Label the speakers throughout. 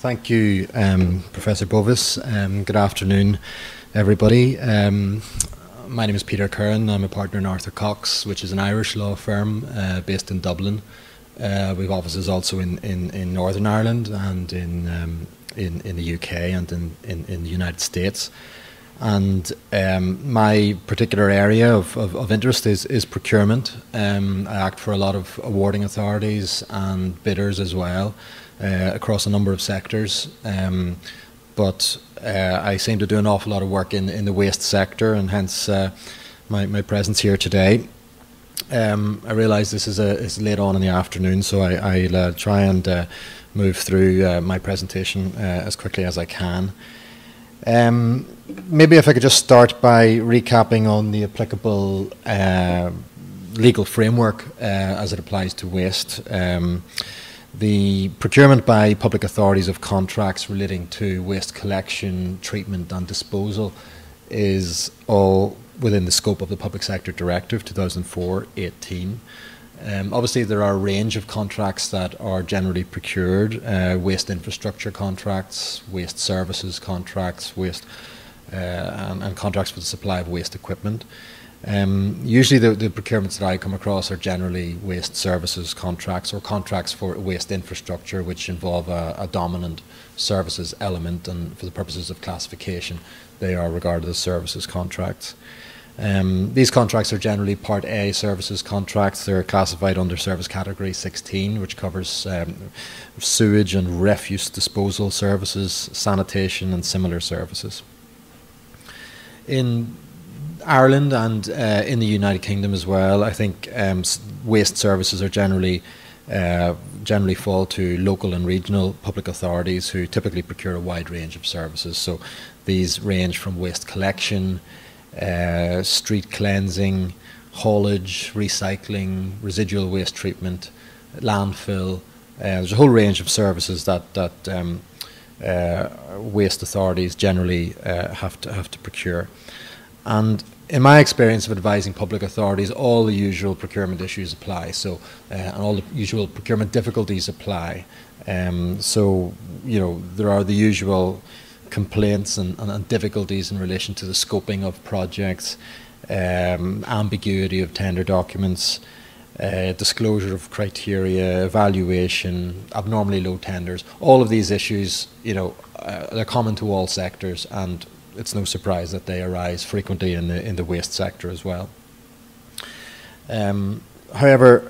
Speaker 1: Thank you, Professor Bovis. Good afternoon, everybody. My name is Peter Curran. I'm a partner in Arthur Cox, which is an Irish law firm based in Dublin. We have offices also in Northern Ireland and in the UK and in the United States. And my particular area of interest is procurement. I act for a lot of awarding authorities and bidders as well, across a number of sectors. But I seem to do an awful lot of work in the waste sector, and hence my presence here today. I realise this is late on in the afternoon, so I'll try and move through my presentation as quickly as I can. Maybe if I could just start by recapping on the applicable legal framework as it applies to waste. The procurement by public authorities of contracts relating to waste collection, treatment and disposal is all within the scope of the Public Sector Directive 2004-18. Obviously there are a range of contracts that are generally procured, waste infrastructure contracts, waste services contracts, waste and contracts for the supply of waste equipment. Usually the procurements that I come across are generally waste services contracts or contracts for waste infrastructure, which involve a dominant services element, and for the purposes of classification they are regarded as services contracts. These contracts are generally Part A services contracts. They're classified under Service Category 16, which covers sewage and refuse disposal services, sanitation and similar services. In Ireland and in the United Kingdom as well, I think waste services are generally fall to local and regional public authorities, who typically procure a wide range of services. So these range from waste collection, street cleansing, haulage, recycling, residual waste treatment, landfill. There's a whole range of services that waste authorities generally have to procure. And in my experience of advising public authorities, all the usual procurement issues apply. So, and all the usual procurement difficulties apply. So, you know, there are the usual complaints and difficulties in relation to the scoping of projects, ambiguity of tender documents, disclosure of criteria, evaluation, abnormally low tenders. All of these issues, you know, they're common to all sectors, and it's no surprise that they arise frequently in the waste sector as well. However,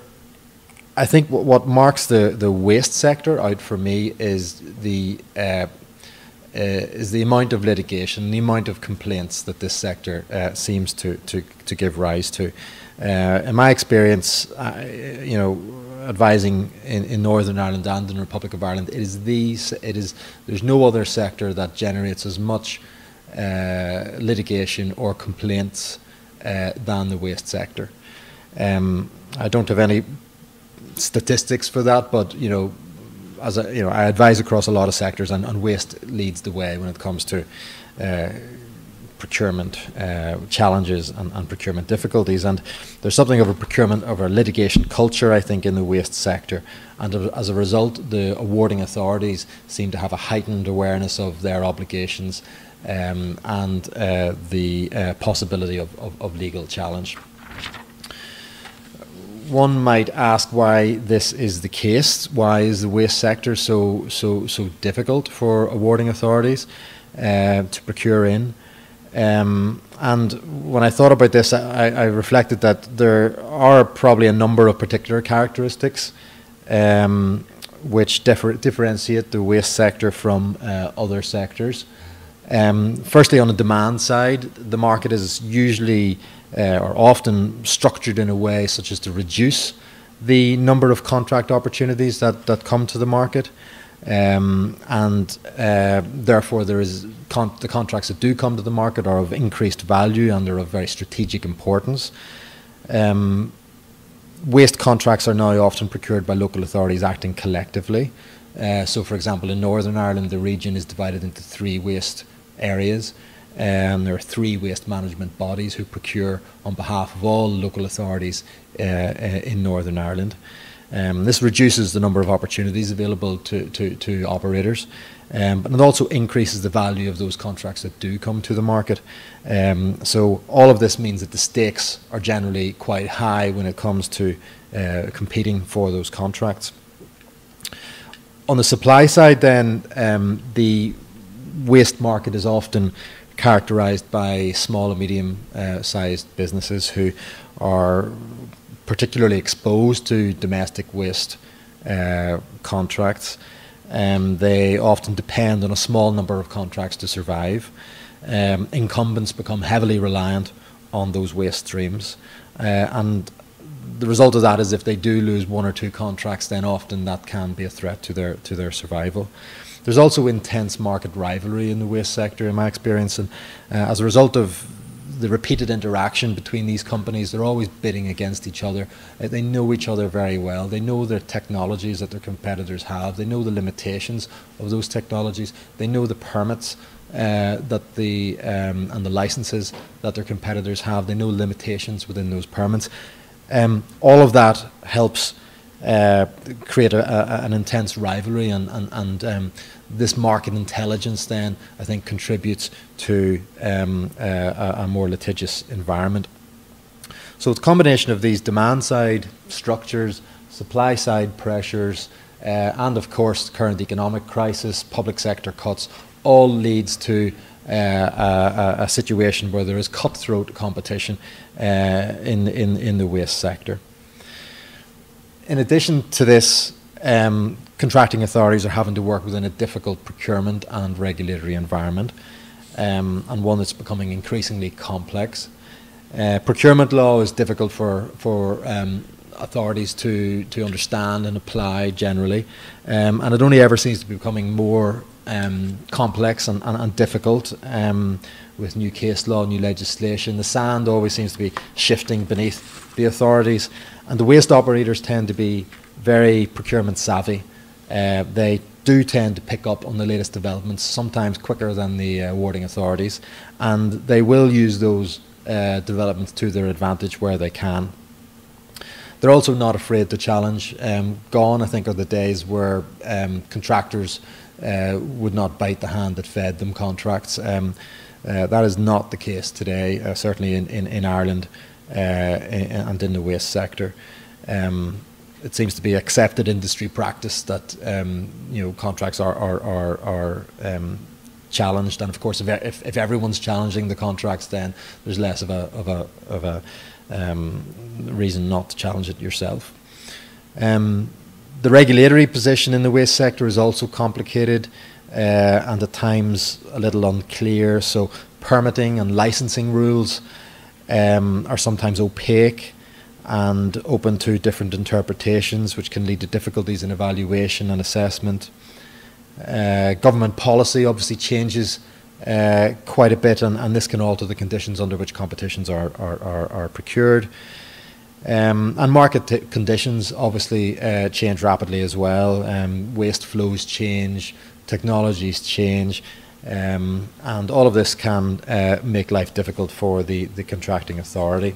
Speaker 1: I think what marks the waste sector out for me is the amount of litigation, the amount of complaints that this sector seems to give rise to. In my experience, you know, advising in Northern Ireland and in the Republic of Ireland, there's no other sector that generates as much litigation or complaints than the waste sector. I don't have any statistics for that, but you know, I advise across a lot of sectors, and waste leads the way when it comes to procurement challenges and procurement difficulties. And there's something of a litigation culture, I think, in the waste sector, and as a result the awarding authorities seem to have a heightened awareness of their obligations and the possibility of legal challenge. One might ask why this is the case. Why is the waste sector so difficult for awarding authorities to procure in? And when I thought about this, I reflected that there are probably a number of particular characteristics which differentiate the waste sector from other sectors. Firstly, on the demand side, the market is usually or often structured in a way such as to reduce the number of contract opportunities that come to the market, and therefore the contracts that do come to the market are of increased value and they're of very strategic importance. Waste contracts are now often procured by local authorities acting collectively. So for example, in Northern Ireland the region is divided into 3 waste areas. There are 3 waste management bodies who procure on behalf of all local authorities in Northern Ireland. This reduces the number of opportunities available to operators, but it also increases the value of those contracts that do come to the market. So all of this means that the stakes are generally quite high when it comes to competing for those contracts. On the supply side then, the waste market is often characterised by small and medium sized businesses who are particularly exposed to domestic waste contracts. They often depend on a small number of contracts to survive. Incumbents become heavily reliant on those waste streams, and the result of that is if they do lose one or two contracts, then often that can be a threat to their survival. There's also intense market rivalry in the waste sector, in my experience, and as a result of the repeated interaction between these companies, they're always bidding against each other. They know each other very well. They know the technologies that their competitors have. They know the limitations of those technologies. They know the permits and the licenses that their competitors have. They know limitations within those permits. All of that helps create an intense rivalry, and this market intelligence then, I think, contributes to a more litigious environment. So it's a combination of these demand side structures, supply side pressures, and of course current economic crisis, public sector cuts, all leads to a situation where there is cutthroat competition in the waste sector. In addition to this, contracting authorities are having to work within a difficult procurement and regulatory environment, and one that's becoming increasingly complex. Procurement law is difficult for authorities to understand and apply generally, and it only ever seems to be becoming more complex and difficult with new case law, new legislation. The sand always seems to be shifting beneath the authorities, and the waste operators tend to be very procurement savvy. They do tend to pick up on the latest developments, sometimes quicker than the awarding authorities, and they will use those developments to their advantage where they can. They're also not afraid to challenge. Gone, I think, are the days where contractors would not bite the hand that fed them contracts. That is not the case today, certainly in Ireland and in the waste sector. It seems to be accepted industry practice that contracts are challenged, and of course, if everyone's challenging the contracts, then there's less of a reason not to challenge it yourself. The regulatory position in the waste sector is also complicated and at times a little unclear. So permitting and licensing rules are sometimes opaque and open to different interpretations, which can lead to difficulties in evaluation and assessment. Government policy obviously changes quite a bit, and this can alter the conditions under which competitions are procured. And market conditions obviously change rapidly as well. Waste flows change, technologies change, and all of this can make life difficult for the contracting authority.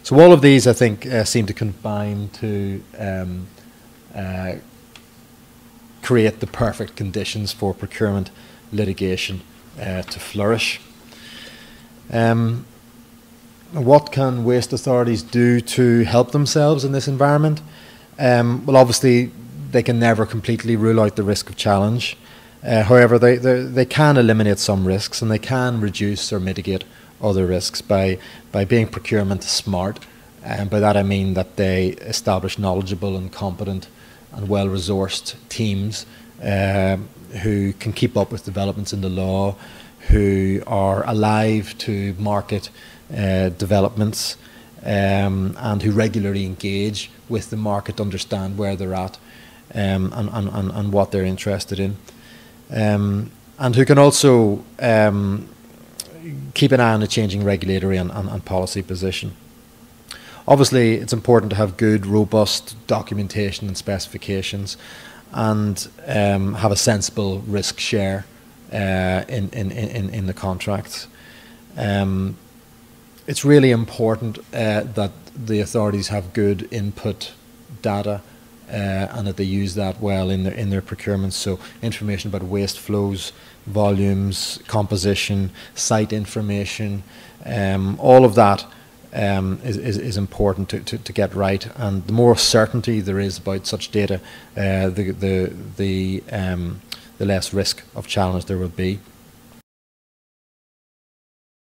Speaker 1: So all of these, I think, seem to combine to create the perfect conditions for procurement litigation to flourish. What can waste authorities do to help themselves in this environment? Well, obviously, they can never completely rule out the risk of challenge. However, they can eliminate some risks, and they can reduce or mitigate other risks by being procurement smart. And by that I mean that they establish knowledgeable and competent and well-resourced teams who can keep up with developments in the law, who are alive to market developments, and who regularly engage with the market to understand where they're at and what they're interested in, and who can also keep an eye on the changing regulatory and policy position. Obviously, it's important to have good, robust documentation and specifications, and have a sensible risk share in the contracts. It's really important that the authorities have good input data and that they use that well in their procurements. So information about waste flows, volumes, composition, site information, all of that is important to get right. And the more certainty there is about such data, the less risk of challenge there will be.